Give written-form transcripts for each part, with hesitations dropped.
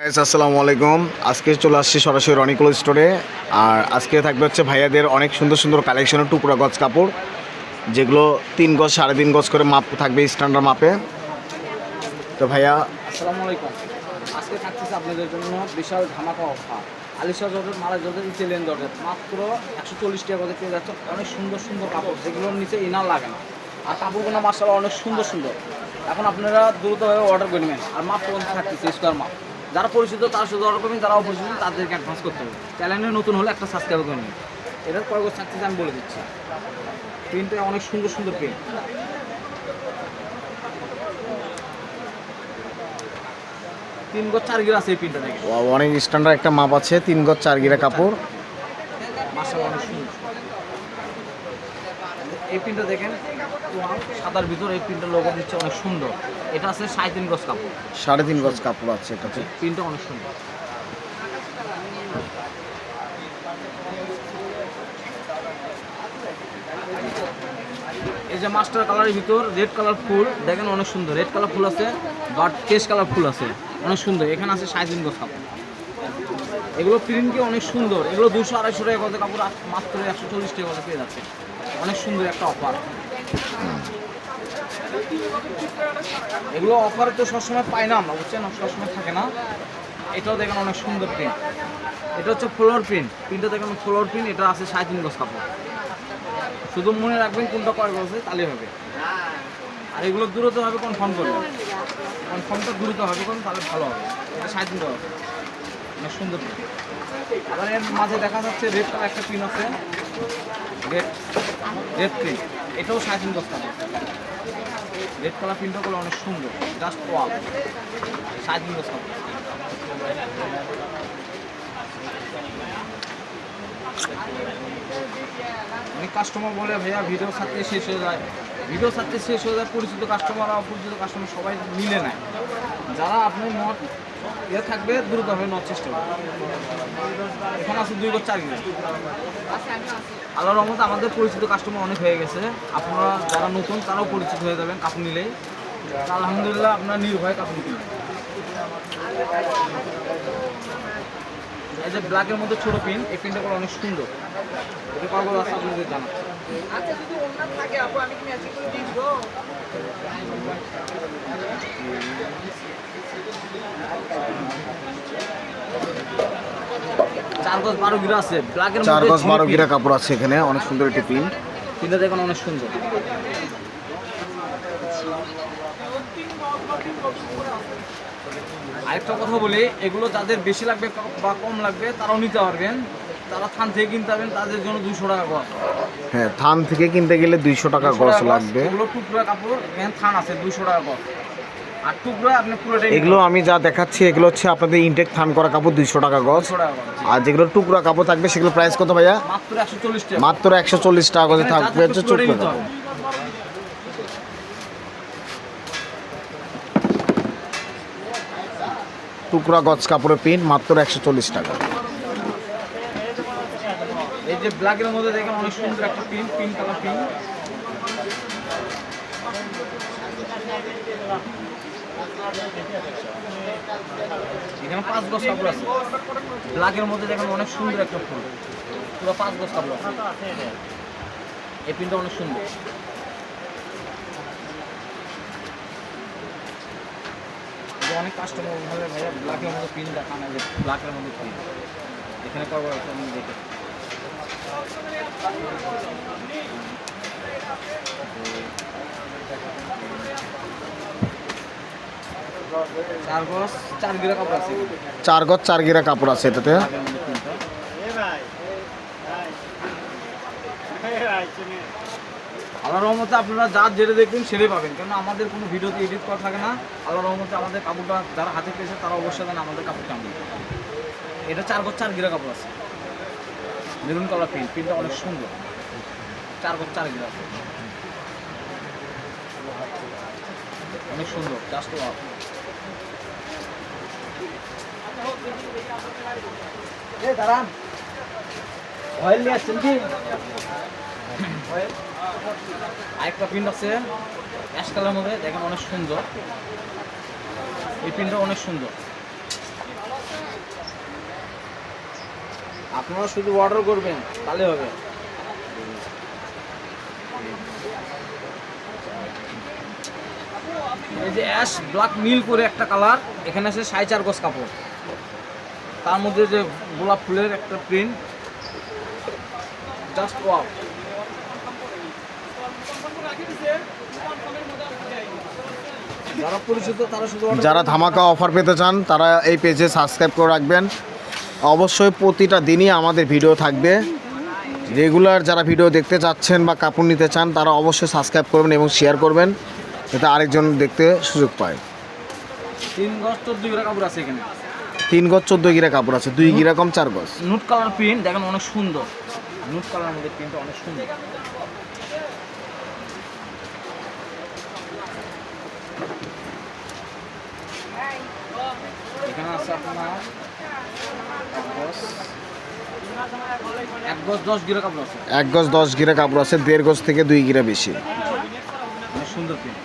আসসালামু আলাইকুম। আজকে চলে আসছি সরাসরি রনিকল স্টোরে। আর আজকে থাকবে হচ্ছে ভাইয়াদের অনেক সুন্দর সুন্দর কালেকশনের টুকরা গজ কাপড়, যেগুলো 3 গজ 3.5 গজ করে মাপ থাকবে, স্ট্যান্ডার্ড মাপে। তো ভাইয়া আসসালামু আলাইকুম। আজকে থাকতেছে আপনাদের জন্য বিশাল ধামাকা অফার। আলিশা জর্জেট, মালা জর্জেট, ইতালিয়ান জর্জেট মাত্র 140 টাকা করে পেয়ে যাচ্ছে। অনেক সুন্দর সুন্দর কাপড়, যেগুলোর নিচে ইনার লাগে না। আর কাপড়গুলো মাশাআল্লাহ অনেক সুন্দর সুন্দর। এখন আপনারা দ্রুতভাবে অর্ডার করে নেবেন। আর মাপ পর্যন্ত থাকতেছে স্কোয়ার মাপ। যারা পরিচিত তারা শুধু অর্ডার করবেন, যারা অপরিচিত তাদেরকে অ্যাডভান্স করতে হবে। চ্যানেলে নতুন হলে একটা সাবস্ক্রাইব করে নেবেন। এটার পরে থাকতেছে আমি বলে দিচ্ছি। প্রিন্টে অনেক সুন্দর সুন্দর প্রিন্ট। 3 গজ 4 গিরা আছে এই প্রিন্টটা দেখেন। অনেক স্ট্যান্ডার্ড একটা মাপ আছে, 3 গজ 4 গিরা কাপড়। মাশাআল্লাহ অনেক সুন্দর। এই প্রিন্টটা দেখেন, সাদার ভিতর এই প্রিন্টের লোগো দিচ্ছে, অনেক সুন্দর। এটা আছে 3.5 গজ কাপড়, 3.5 গজ কাপড় আছে এটাতে। প্রিন্টটা অনেক সুন্দর। এই যে মাস্টার কালারের ভিতর রেড কালার ফুল দেখেন, অনেক সুন্দর। রেড কালার ফুল আছে, বাট কেশ কালার ফুল আছে, অনেক সুন্দর। এখানে আছে 3.5 গজ কাপড়। এগুলো প্রিন্টকে অনেক সুন্দর। এগুলো 200-250 টাকা গজে কাপড়, মাত্র 140 টাকা গজে পেয়ে যাচ্ছে। অনেক সুন্দর একটা অফার। এগুলো অফারে তো সবসময় পাই না আমরা, বুঝছেন, সবসময় থাকে না। এটাও দেখেন অনেক সুন্দর প্রিন্ট। এটা হচ্ছে ফ্লোর প্রিন্ট। প্রিন্টটা দেখেন ফ্লোর প্রিন্ট। এটা আছে 3.5 গজ কাপড়। শুধু মনে রাখবেন কোনটা কয় গজ আছে, তাহলে হবে। আর এগুলো দ্রুত হবে, কনফার্ম করবেন। কনফার্মটা দ্রুত হবে, কোন তাহলে ভালো হবে। এটা 3.5 গজ, অনেক সুন্দর প্রিন্ট। আবার এর মাঝে দেখা যাচ্ছে রেড কালার একটা প্রিন্ট আছে, রেড প্রিন্ট। এটাও 3.5 গজ কাপড়। রেড কালার প্রিন্টটা করলে অনেক সুন্দর, জাস্ট ওয়াও। 3.5 গজ কাপড়। অনেক কাস্টমার বলে ভাইয়া ভিডিও ছাড়তে শেষ হয়ে যায়, ভিডিও ছাড়তে শেষ হয়ে যায়। পরিচিত কাস্টমার অপরিচিত কাস্টমার সবাই মিলে নেয়। যারা আপনার নট ইয়ে থাকবে, দ্রুতভাবে নেওয়ার চেষ্টা করবে। এখন আছে 2 গজ 4 গিরা। আল্লাহর রহমতে আমাদের পরিচিত কাস্টমার অনেক হয়ে গেছে। আপনারা যারা নতুন তারাও পরিচিত হয়ে যাবেন কাপড় নিলেই। আলহামদুলিল্লাহ আপনারা নির্ভয়ে কাপড় কিনবেন। এই যে ব্ল্যাকের মধ্যে ছোট পিন, এই পিনটা করে অনেক সুন্দর। এটা কয়গুলো আছে আপনাদের জানাচ্ছি। আচ্ছা, যদি ওন্না থাকে আপু, আমি কি ম্যাচিং করে দিয়ে দিব? 4 গজ 12 গিরা আছে। ব্ল্যাকের মধ্যে 4 গজ 12 গিরা কাপড় আছে এখানে, অনেক সুন্দর একটি প্রিন্ট। পিনটা দেখুন অনেক সুন্দর। আরেকটা কথা বলি, এগুলো যাদের বেশি লাগবে বা কম লাগবে তারাও নিতে পারবেন। তারা থান থেকে কিনতে পারবেন, তাদের জন্য 200 টাকা গজ। হ্যাঁ, থান থেকে কিনতে গেলে 200 টাকা গজ লাগবে। এগুলো টুকরা কাপড়, এখানে থান আছে, 200 টাকা গজ। আর টুকরা আপনি পুরোটাই। এগুলো আমি যা দেখাচ্ছি এগুলো হচ্ছে আপনাদের ইনটেক থান করা কাপড়, 200 টাকা গজ। 200 টাকা গজ। আর যেগুলো টুকরা কাপড় থাকবে সেগুলো প্রাইস কত ভাইয়া? মাত্র 140 টাকা। মাত্র 140 টাকা গজে থাকবে হচ্ছে টুকরা কাপড়। টুকরা গজ কাপড়ের প্রিন্ট মাত্র 140 টাকা। এই যে ব্ল্যাকের মধ্যে দেখেন অনেক সুন্দর একটা প্রিন্ট, পিঙ্ক কালার প্রিন্ট। এখানে 5 গজ কাপড় আছে। ব্ল্যাকের মধ্যে দেখেন অনেক সুন্দর একটা ফুল, পুরো 5 গজ কাপড় আছে। এই প্রিন্টটা অনেক সুন্দর। অনেক কাস্টমার বলে ভাইয়া ব্ল্যাকের মধ্যে প্রিন্ট দেখা না, যে ব্ল্যাকের মধ্যে প্রিন্ট এখানে কভার আছে, আমি দেখে। 4 গজ 4 গিরা কাপড় আছে। 4 গজ 4 গিরা কাপড় আছে এটাতে। আল্লাহর রহমতে আপনারা যা যেটা দেখবেন সেটাই পাবেন, কেন আমাদের কোনো ভিডিওতে এডিট করা থাকে না। আল্লাহর রহমতে আমাদের কাপড়টা যারা হাতে পেয়েছে তারা অবশ্যই জানে আমাদের কাপড় কেমন। এটা 4 গজ 4 গিরা কাপড় আছে, মেরুন কালার প্রিন্ট। প্রিন্টটা অনেক সুন্দর। 4 গজ 4 গিরা আছে, অনেক সুন্দর, জাস্ট ওয়াও। এই দাঁড়ান, অয়েল নিয়ে আসছেন কি? আরেকটা প্রিন্ট আছে অ্যাশ কালার মধ্যে, দেখেন অনেক সুন্দর। এই প্রিন্টটা অনেক সুন্দর। আপনারা শুধু অর্ডার করবেন তাহলে হবে। এই যে অ্যাশ ব্ল্যাক নীল করে একটা কালার, এখানে আছে 4.5 গজ কাপড়, তার মধ্যে যে গোলাপ ফুলের একটা প্রিন্ট, জাস্ট ওয়াও। যারা পরিচিত তারা শুধু order যারা করবেন। ধামাকা অফার পেতে চান তারা এই পেজে সাবস্ক্রাইব করে রাখবেন। অবশ্যই প্রতিটা দিনই আমাদের ভিডিও থাকবে। রেগুলার যারা ভিডিও দেখতে চাচ্ছেন বা কাপড় নিতে চান তারা অবশ্যই সাবস্ক্রাইব করবেন এবং শেয়ার করবেন, যাতে আরেকজন দেখতে সুযোগ পায়। 3 গজ 14 গিরা কাপড় আছে এখানে। 3 গজ 14 গিরা কাপড় আছে, 2 গিরা কম 4 গজ। নুট কালার প্রিন্ট দেখেন অনেক সুন্দর, নুট কালারের মধ্যে প্রিন্টটা অনেক সুন্দর। এখানে আছে আপনার 1 গজ 10 গিরা কাপড় আছে, 1 গজ 10 গিরা কাপড় আছে, 1.5 গজ থেকে 2 গিরা বেশি। অনেক সুন্দর প্রিন্ট।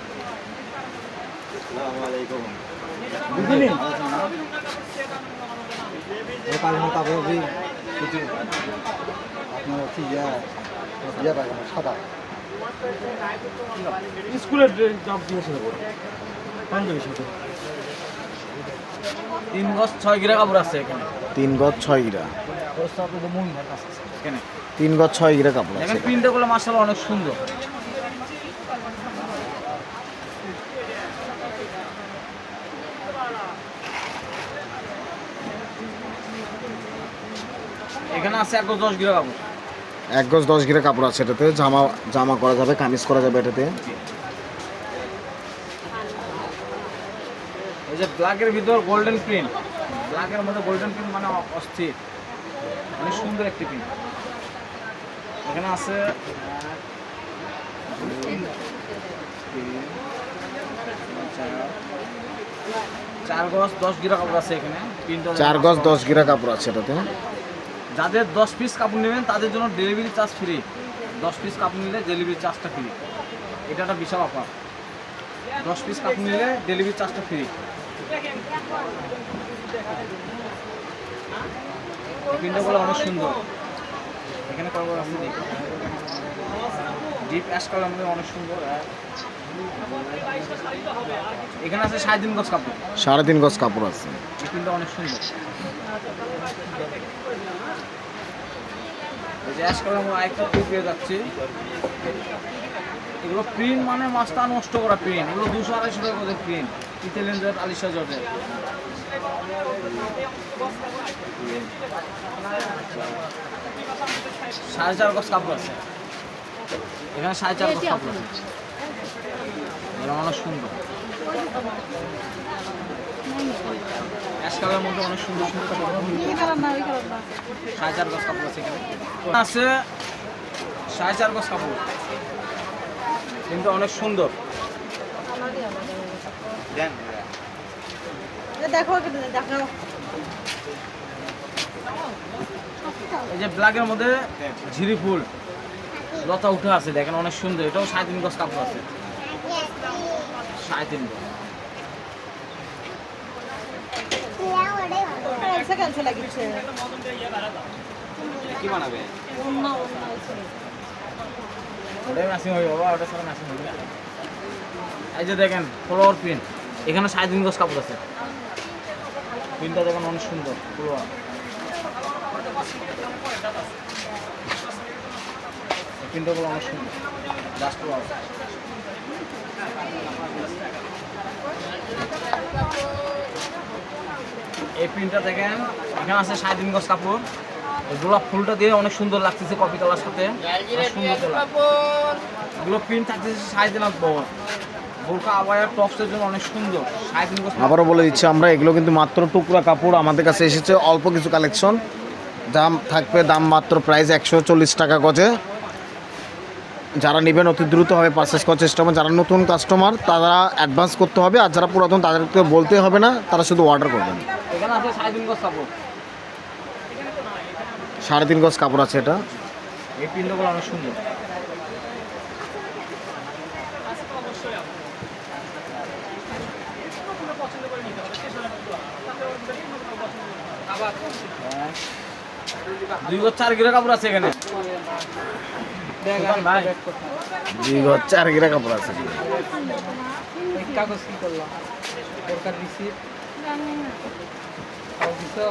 স্কুলের জব দিয়েছিল 3 গজ 6 গিরা কাপড় আছে এখানে। 3 গজ 6 গিরা, এখানে 3 গজ 6 গিরা কাপড় আছে। দেখেন প্রিন্টটা গুলো মাশাআল্লাহ অনেক সুন্দর। এখানে আছে 1 গজ 10 গিরা কাপড়। 1 গজ 10 গিরা কাপড় আছে, এটাতে জামা জামা করা যাবে, কামিজ করা যাবে এটাতে। এই যে ব্ল্যাকের ভিতর গোল্ডেন প্রিন্ট, ব্ল্যাকের মধ্যে গোল্ডেন প্রিন্ট মানে অস্থির, অনেক সুন্দর একটি প্রিন্ট। এখানে আছে 4 গজ 10 গিরা কাপড় আছে এখানে। প্রিন্টটা 4 গজ 10 গিরা কাপড় আছে এটাতে। যাদের 10 পিস কাপড় নেবেন তাদের জন্য ডেলিভারি চার্জ ফ্রি। 10 পিস কাপড় নিলে ডেলিভারি চার্জটা ফ্রি, এটা একটা বিশাল অফার। 10 পিস কাপড় নিলে ডেলিভারি চার্জটা ফ্রি। প্রিন্টগুলো অনেক সুন্দর। এখানে কালার আছে দেখি, ডিপ অ্যাশ কালার মধ্যে অনেক সুন্দর। এখানে আছে 3.5 গজ কাপড়, 3.5 গজ কাপড় আছে। এই প্রিন্টটা অনেক সুন্দর। এই যে অ্যাশ কালার মধ্যে আরেকটা প্রিন্ট পেয়ে যাচ্ছে। এগুলো প্রিন্ট মানে মাছটা নষ্ট করা প্রিন্ট, এগুলো 200-250 টাকা করে প্রিন্ট। ইতালিয়ান জর্জ, আলিশা জর্জের। 4.5 গজ কাপড় আছে এখানে, 4.5 গজ কাপড় আছে। এগুলো অনেক সুন্দর, অ্যাশ কালারের মধ্যে অনেক সুন্দর সুন্দর কাপড়। 4.5 গজ কাপড় আছে এখানে, আছে 4.5 গজ কাপড়, কিন্তু অনেক সুন্দর। এই যে ব্ল্যাকের মধ্যে ঝিরি ফুল লতা উঠে আছে, দেখেন অনেক সুন্দর। এটাও 3.5 গজ কাপড় আছে, 3.5 গজ। কি বানাবে? ওটাই ম্যাচিং হয়ে বাবা, ওটা সাথে ম্যাচিং হবে। এই যে দেখেন ফ্লোয়ার প্রিন্ট, এখানে 3.5 গজ কাপড় আছে। প্রিন্টটা দেখেন অনেক সুন্দর, ফ্লোয়ার। প্রিন্টগুলো অনেক সুন্দর, জাস্ট ওয়াও। এই প্রিন্টটা দেখেন, এখানে আছে 3.5 গজ কাপড়। গোলাপ ফুলটা দিয়ে অনেক সুন্দর লাগতেছে, কফি কালার সাথে অনেক সুন্দর কালার। এগুলো প্রিন্ট থাকতেছে 3.5 গজ বহর। বোরকা আবায়া টপসের জন্য অনেক সুন্দর, 3.5 গজ। আবারও বলে দিচ্ছি আমরা, এগুলো কিন্তু মাত্র টুকরা কাপড়। আমাদের কাছে এসেছে অল্প কিছু কালেকশন, দাম থাকবে দাম মাত্র প্রাইস 140 টাকা গজে। যারা নেবেন অতি দ্রুতভাবে পারচেস করার চেষ্টা করবেন। যারা নতুন কাস্টমার তারা অ্যাডভান্স করতে হবে, আর যারা পুরাতন তাদেরকে বলতে হবে না, তারা শুধু অর্ডার করবেন। এখানে আছে 3.5 গজ কাপড়, 3.5 গজ কাপড় আছে এটা। এই প্রিন্টগুলো অনেক সুন্দর। 2 গজ 4 গিরা কাপড় আছে এখানে। ভাই 2 গজ 4 গিরা কাপড় আছে। এই কাগজ কি করলাম? সরকার রিসিপ্ট আর দিছো।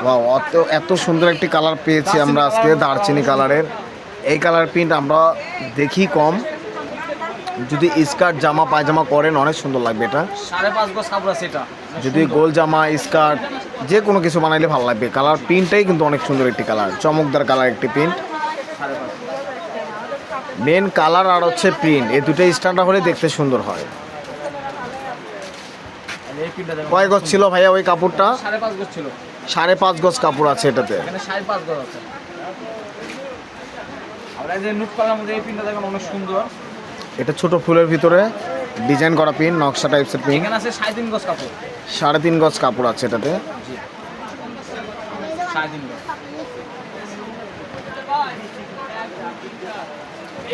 ওয়াও, এত সুন্দর একটি কালার পেয়েছি আমরা আজকে, দারচিনি কালারের। এই কালার প্রিন্ট আমরা দেখি কম, যদি স্কার্ট জামা পায়জামা করেন অনেক সুন্দর লাগবে এটা। 5.5 গজ কাপড় আছে এটা। যদি গোল জামা স্কার্ট যে কোনো কিছু বানাইলে ভালো লাগবে। কালার প্রিন্টটাই কিন্তু অনেক সুন্দর একটি কালার, চমকদার কালার একটি প্রিন্ট। 5.5 মেন কালার আর হচ্ছে প্রিন্ট, এই দুটোই স্ট্যান্ডার্ড হলে দেখতে সুন্দর হয়। এই প্রিন্টটা দেখো। কয় গজ ছিল ভাইয়া ওই কাপড়টা? 5.5 গজ ছিল। 5.5 গজ কাপড় আছে এটাতে। এখানে 5.5 গজ আছে। আর এই যে নুট কালার মধ্যে এই প্রিন্টটা দেখুন অনেক সুন্দর। এটা ছোট ফুলের ভিতরে ডিজাইন করা প্রিন্ট, নকশা টাইপসের প্রিন্ট। এখানে আছে 3.5 গজ কাপড়। 3.5 গজ কাপড় আছে এটাতে। 3.5 গজ।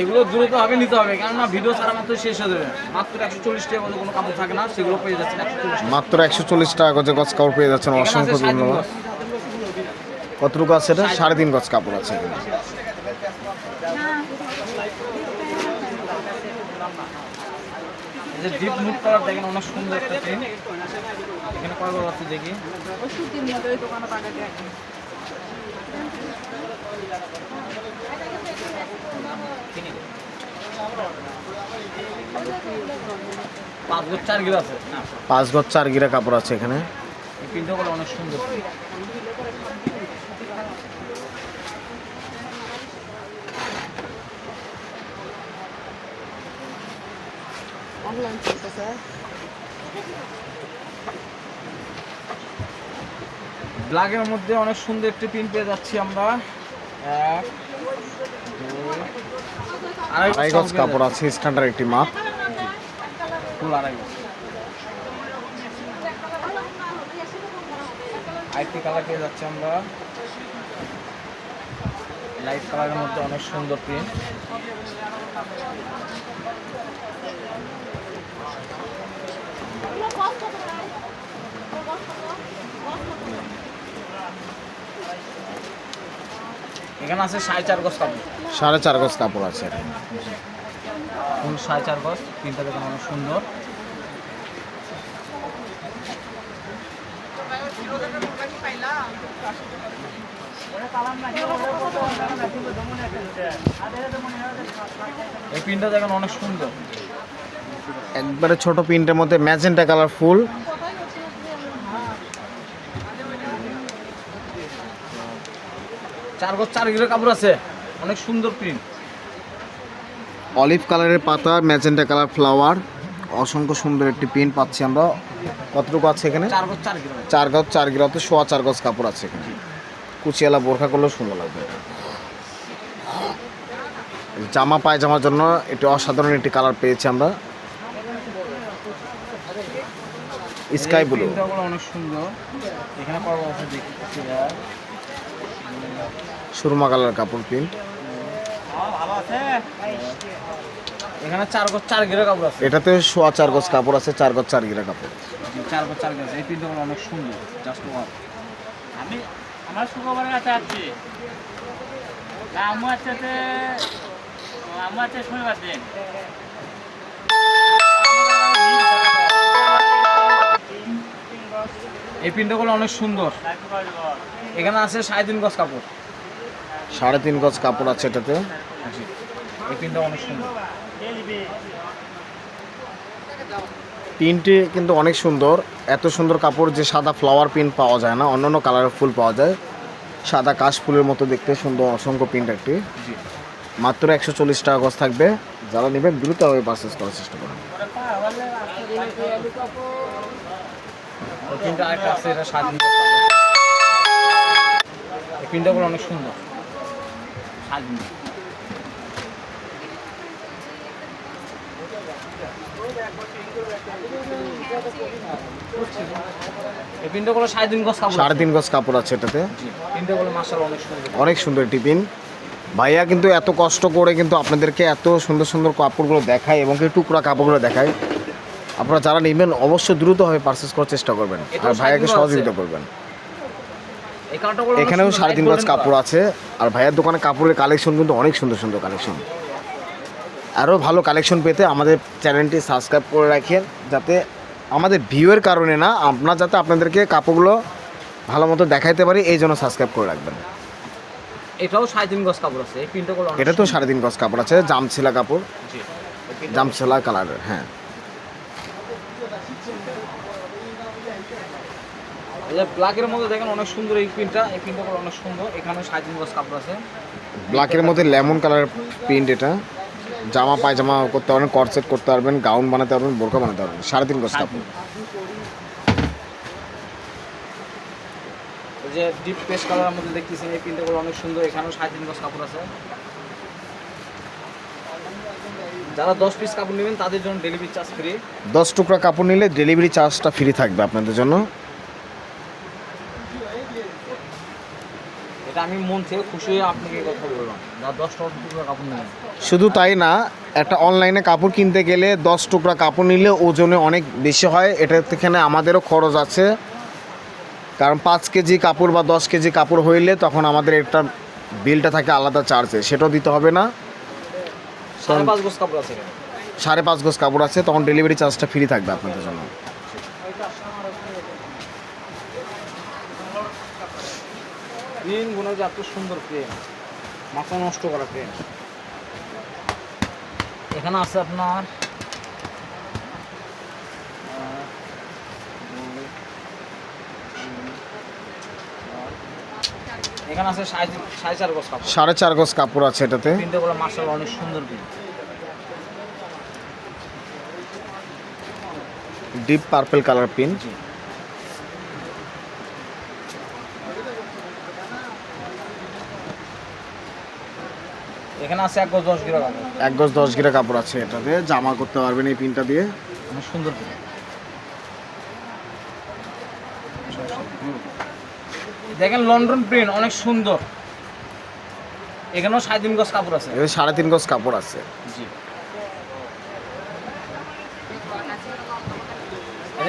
এগুলো দ্রুত হবে নিতে হবে, কেননা ভিডিও ছাড়া মাত্র শেষ হয়ে যাবে। মাত্র 140 টাকা গজে কোনো কাপড় থাকে না, সেগুলো পেয়ে যাচ্ছেন 140 টাকা। মাত্র 140 টাকা গজে গজ কাপড় পেয়ে যাচ্ছেন। এখানে আছে অসংখ্য 3.5 ধন্যবাদ। গজ। কতটুকু আছে এটা? 3.5 গজ কাপড় আছে এখানে। এই যে ডিপ নুট কালার দেখেন অনেক সুন্দর একটা প্রিন্ট। এখানে কয় গজ আছে দেখি। পাঁচ গজ 4 গিরা আছে। 5 গজ 4 গিরা কাপড় আছে এখানে। এই প্রিন্টটা গুলো অনেক সুন্দর। ব্ল্যাকের মধ্যে অনেক সুন্দর একটি প্রিন্ট পেয়ে যাচ্ছি আমরা। 1 2 2.5 গজ কাপড় আছে, স্ট্যান্ডার্ড একটি মাপ। ফুল 2.5 গজ। আইটি কালার পেয়ে যাচ্ছি আমরা, লাইট কালারের মধ্যে অনেক সুন্দর প্রিন্ট। এখানে আছে 4.5 গজ কাপড়। 4.5 গজ কাপড় আছে এখানে। ফুল 4.5 গজ। প্রিন্টটা দেখুন অনেক সুন্দর। এই প্রিন্টটা দেখুন অনেক সুন্দর। একবারে ছোট প্রিন্টের মধ্যে ম্যাজেন্টা কালার ফুল। চার গজ 4 গিরা কাপড় আছে, অনেক সুন্দর প্রিন্ট। অলিভ কালারের পাতা, ম্যাজেন্টা কালার ফ্লাওয়ার, অসংখ্য সুন্দর একটি প্রিন্ট পাচ্ছি আমরা। কতটুকু আছে এখানে? 4 গজ 4 গিরা। 4 গজ 4 গিরাতে 4.25 গজ কাপড় আছে এখানে। কুচিয়ালা বোরখা করলেও সুন্দর লাগবে। জামা পায়জামার জন্য এটি অসাধারণ একটি কালার পেয়েছি আমরা, স্কাই ব্লু। প্রিন্টগুলো অনেক সুন্দর। এখানে পাওয়া আছে দেখতেছি সুরমা কালার কাপড় প্রিন্ট। ভালো আছে। এখানে 4 গজ 4 গিরা কাপড় আছে। এটাতে 4.25 গজ কাপড় আছে, 4 গজ 4 গিরা কাপড়। 4 গজ 4 গজ। এই প্রিন্টগুলো অনেক সুন্দর, জাস্ট ওয়াও। আমি আমার শুক্রবারের কাছে আসছি, আমার আছে শনিবার দিন। এই প্রিন্টগুলো অনেক সুন্দর। এখানে আছে 3.5 গজ কাপড়। 3.5 গজ কাপড় আছে এটাতে। এই প্রিন্টটা অনেক সুন্দর। প্রিন্টটি কিন্তু অনেক সুন্দর। এত সুন্দর কাপড় যে সাদা ফ্লাওয়ার প্রিন্ট পাওয়া যায় না, অন্যান্য কালারের ফুল পাওয়া যায়। সাদা কাশ ফুলের মতো দেখতে সুন্দর অসংখ্য প্রিন্ট একটি। জি। মাত্র 140 টাকা গজ থাকবে। যারা নেবেন দ্রুতভাবে পারচেস করার চেষ্টা করুন। এই প্রিন্টটা আরেকটা আছে, এটা 3.5 গজ। এই প্রিন্টগুলো অনেক সুন্দর। 3.5 গজ। এই প্রিন্টগুলো 3.5 গজ কাপড়। 3.5 গজ কাপড় আছে এটাতে। জি। প্রিন্টগুলো মাশাআল্লাহ অনেক সুন্দর। অনেক সুন্দর টিফিন। ভাইয়া কিন্তু এত কষ্ট করে কিন্তু আপনাদেরকে এত সুন্দর সুন্দর কাপড়গুলো দেখায় এবং কি টুকরা কাপড়গুলো দেখায়। আপনারা যারা নেবেন অবশ্যই দ্রুতভাবে পারচেস করার চেষ্টা করবেন আর ভাইয়াকে সহযোগিতা করবেন। এই কালারটা এখানেও 3.5 গজ কাপড় আছে। আর ভাইয়ের দোকানে কাপড়ের কালেকশন কিন্তু অনেক সুন্দর সুন্দর কালেকশন। আরও ভালো কালেকশন পেতে আমাদের চ্যানেলটি সাবস্ক্রাইব করে রাখেন, যাতে আমাদের ভিউয়ের কারণে না, আপনার যাতে আপনাদেরকে কাপড়গুলো ভালো মতো দেখাইতে পারি, এই জন্য সাবস্ক্রাইব করে রাখবেন। এটাও 3.5 গজ কাপড় আছে, এই প্রিন্টটা গুলো এটা তো 3.5 গজ কাপড় আছে, জামছিলা কাপড়, জি জামছিলা কালারের। হ্যাঁ, এই যে ব্ল্যাকের মধ্যে দেখেন অনেক সুন্দর এই প্রিন্টটা গুলো অনেক সুন্দর। এখানে 3.5 গজ কাপড় আছে, ব্ল্যাকের মধ্যে লেমন কালার প্রিন্ট। এটা জামা পায়জামা করতে পারবেন, কটসেট করতে পারবেন, গাউন বানাতে পারবেন, বোরকা বানাতে পারবেন। 3.5 গজ কাপড়। এই যে ডিপ পেস্ট কালারের মধ্যে দেখতেছেন এই প্রিন্টটা গুলো অনেক সুন্দর। এখানেও 3.5 গজ কাপড় আছে। যারা 10 পিস কাপড় নেবেন তাদের জন্য ডেলিভারি চার্জ ফ্রি। 10 টুকরা কাপড় নিলে ডেলিভারি চার্জটা ফ্রি থাকবে আপনাদের জন্য। এটা আমি মন থেকে খুশি হয়ে আপনাকে এই কথা বললাম, যারা 10 টুকরা কাপড় নেবেন। শুধু তাই না, একটা অনলাইনে কাপড় কিনতে গেলে 10 টুকরা কাপড় নিলে ওজনে অনেক বেশি হয়। এটা এখানে আমাদেরও খরচ আছে, কারণ 5 কেজি কাপড় বা 10 কেজি কাপড় হইলে তখন আমাদের একটা বিলটা থাকে আলাদা চার্জে, সেটাও দিতে হবে না। 5.5 গজ কাপড় আছে এখানে। 5.5 গজ কাপড় আছে, তখন ডেলিভারি চার্জটা ফ্রি থাকবে আপনাদের জন্য। প্রিন্ট গুলো যে এত সুন্দর প্রিন্ট, মাথা নষ্ট করা প্রিন্ট। এখানে আছে আপনার এখানে আছে 4.5 গজ কাপড়। 4.5 গজ কাপড় আছে এটাতে। প্রিন্টটা গুলো মাশাআল্লাহ অনেক সুন্দর print. Deep purple colour print. এখানে আছে 1 গজ 10 গিরা কাপড়। 1 গজ 10 গিরা কাপড় আছে এটাতে, জামা করতে পারবেন এই প্রিন্টটা দিয়ে। অনেক সুন্দর প্রিন্ট। দেখেন লন্ডন প্রিন্ট অনেক সুন্দর। এখানেও 3.5 গজ কাপড় আছে। এখানে 3.5 গজ কাপড় আছে। জি,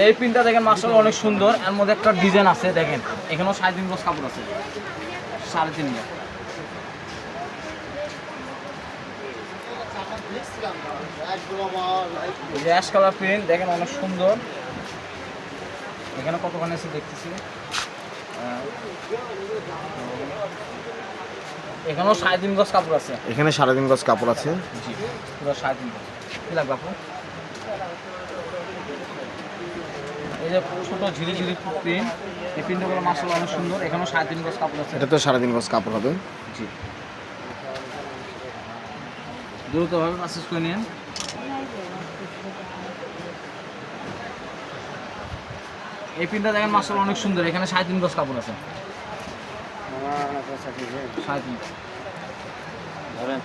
এই প্রিন্টটা দেখেন মাশাআল্লাহ অনেক সুন্দর। এর মধ্যে একটা ডিজাইন আছে দেখেন, এখানেও 3.5 গজ কাপড় আছে, 3.5 গজ। অ্যাশ কালার প্রিন্ট দেখেন অনেক সুন্দর। এখানে কতখানি আছে দেখতেছি। এখানেও 3.5 গজ কাপড় আছে। এখানে 3.5 গজ কাপড় আছে। জি, পুরো 3.5 গজ। কি লাগবে আপু? এই যে ছোট ঝিরিঝিরি প্রিন্ট, এই প্রিন্টগুলো মাশাআল্লাহ অনেক সুন্দর। এখানেও 3.5 গজ কাপড় আছে। এটা তো 3.5 গজ কাপড় হবে। জি, দ্রুতভাবে পারচেজ করে নিন। এই প্রিন্টটা দেখেন মাশাআল্লাহ অনেক সুন্দর। এখানে 3.5 গজ কাপড় আছে। 3.5 গজ। ধরেন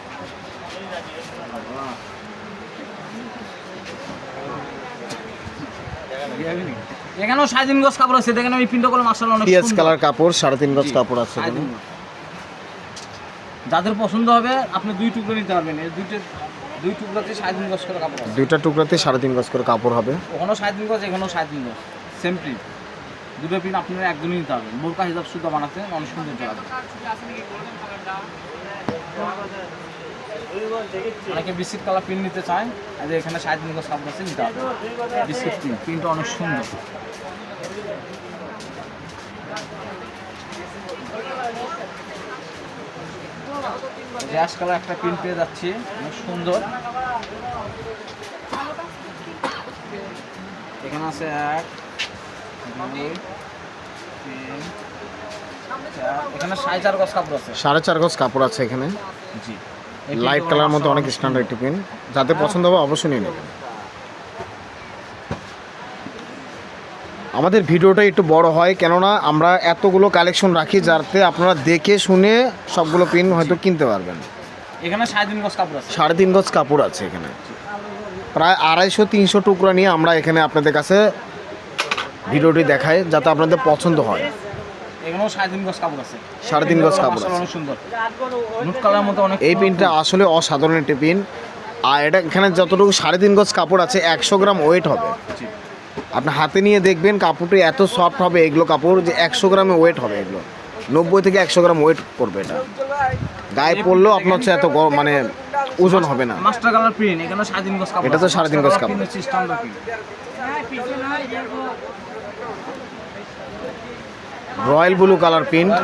এখানেও 3.5 গজ কাপড় আছে। দেখেন এই প্রিন্টগুলো মাশাআল্লাহ অনেক পিএস সুন্দর। কালার কাপড়, 3.5 গজ কাপড় আছে এখানে। যাদের পছন্দ হবে আপনি 2 টুকরো নিতে পারবেন। এই দুই টুকরাতে 3.5 গজ করে কাপড় আছে। দুইটা টুকরাতে 3.5 গজ করে কাপড় হবে। ওখানেও 3.5 গজ, এখানেও 3.5 গজ, সেম প্রিন্ট। দুটো প্রিন্ট আপনারা একদমই নিতে পারবেন। বোরকা হিসাব সুতা বানাতে অনেক সুন্দর লাগবে। অনেকে বিস্কিট কালার প্রিন্ট নিতে চায়, যে এখানে 3.5 গজ কাপড় আছে, নিতে হবে বিস্কিট প্রিন্ট। প্রিন্টটা অনেক সুন্দর। অ্যাশ কালার একটা প্রিন্ট পেয়ে যাচ্ছি, অনেক সুন্দর। এখানে আছে 1 2 3 4, এখানে 4.5 গজ কাপড় আছে। 4.5 গজ কাপড় আছে এখানে। জি, লাইট কালার মধ্যে অনেক স্ট্যান্ডার্ড একটি প্রিন্ট, যাদের পছন্দ হবে অবশ্যই নিয়ে নেবেন। আমাদের ভিডিওটা একটু বড় হয়, কেননা আমরা এতগুলো কালেকশন রাখি যাতে আপনারা দেখে শুনে সবগুলো প্রিন্ট হয়তো কিনতে পারবেন। এখানে 3.5 গজ কাপড় আছে। 3.5 গজ কাপড় আছে এখানে। প্রায় 250-300 টুকরা নিয়ে আমরা এখানে আপনাদের কাছে ভিডিওটি দেখাই, যাতে আপনাদের পছন্দ হয়। এখানেও 3.5 গজ কাপড় আছে। 3.5 গজ কাপড় আছে। অনেক সুন্দর নুট কালার মতো অনেক। এই প্রিন্টটা আসলে অসাধারণ একটি প্রিন্ট। আর এটা এখানে যতটুকু 3.5 গজ কাপড় আছে, 100 গ্রাম ওয়েট হবে। আপনি হাতে নিয়ে দেখবেন কাপড়টি এত সফট হবে, এগুলো কাপড় যে 100 গ্রামে ওয়েট হবে এগুলো। 90 থেকে 100 গ্রাম ওয়েট করবে এটা। গায়ে পড়লেও আপনার হচ্ছে এত মানে ওজন হবে না। মাস্টার কালার প্রিন্ট, এখানে 3.5 গজ কাপড়। এটা তো 3.5 গজ কাপড়। Standard print. Royal blue colour print,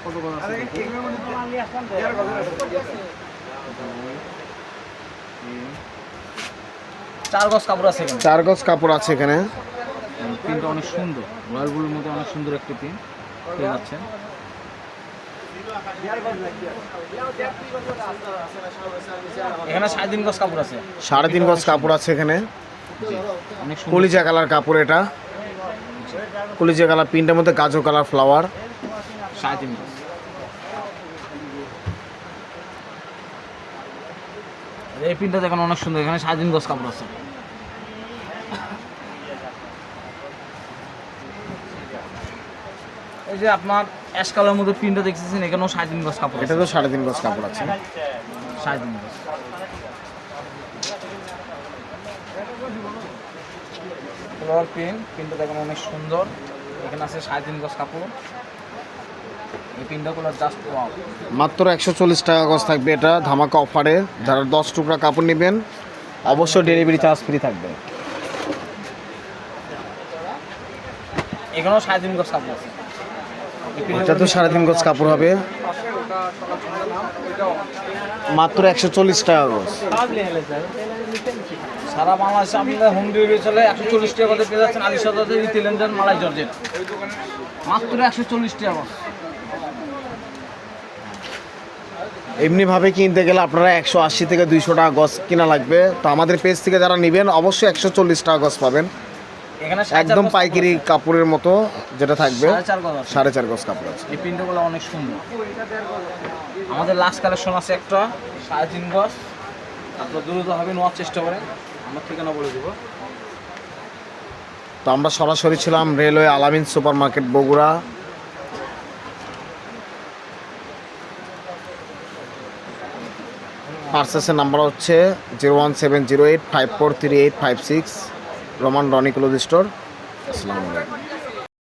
কত গজ আছে? 4 গজ কাপড় আছে এখানে। 4 গজ কাপড় আছে এখানে। প্রিন্টটা অনেক সুন্দর, রয়্যাল ব্লুর মধ্যে অনেক সুন্দর একটি প্রিন্ট পেয়ে যাচ্ছেন। এখানে 3.5 গজ কাপড় আছে। 3.5 গজ কাপড় আছে এখানে। অনেক সুন্দর। কলিজা কালার কাপড় এটা। কলিজা কালার প্রিন্টের মধ্যে গাজর কালার ফ্লাওয়ার। 3.5 গজ। এই প্রিন্টটা দেখেন অনেক সুন্দর, এখানে 3.5 গজ কাপড় আছে। এই যে আপনার অ্যাশ কালারের মধ্যে প্রিন্টটা দেখতেছেন, এখানেও 3.5 গজ কাপড় এটা আছে। তো 3.5 গজ কাপড় আছে। 3.5 গজ। ফ্লোরাল প্রিন্টটা দেখেন অনেক সুন্দর, এখানে আছে 3.5 গজ কাপড়। এই প্রিন্টগুলো জাস্ট ওয়াও। মাত্র 140 টাকা গজ থাকবে এটা ধামাকা অফারে। যারা 10 টুকরা কাপড় নেবেন অবশ্যই ডেলিভারি চার্জ ফ্রি থাকবে। এখানেও 3.5 গজ কাপড় আছে। এটা তো 3.5 গজ কাপড় হবে। মাত্র 140 টাকা গজ। সারা বাংলাদেশে আপনাদের হোম ডেলিভারি চলে। 140 টাকা করে পেয়ে যাচ্ছেন আলিশা জর্জেট ইতালিয়ান মালাই জর্জেট, মাত্র 140 টাকা গজ। এমনিভাবে কিনতে গেলে আপনারা 180 থেকে 200 টাকা গজ কিনা লাগবে। তো আমাদের পেজ থেকে যারা নেবেন অবশ্যই 140 টাকা গজ পাবেন। এখানে একদম পাইকারি কাপড়ের মতো যেটা থাকবে। 4.5 গজ আছে। 4.5 গজ কাপড় আছে। এই প্রিন্টগুলো অনেক সুন্দর। আমাদের লাস্ট কালেকশন আছে একটা 3.5 গজ। আপনারা দ্রুত হবে নেওয়ার চেষ্টা করেন, আমার ঠিকানা বলে দেবো। তো আমরা সরাসরি ছিলাম রেলওয়ে আলামিন সুপার মার্কেট বগুড়া। পার্সেসের নাম্বার হচ্ছে 01708543856, রমান রনি ক্লোথ স্টোর। আসসালামু আলাইকুম।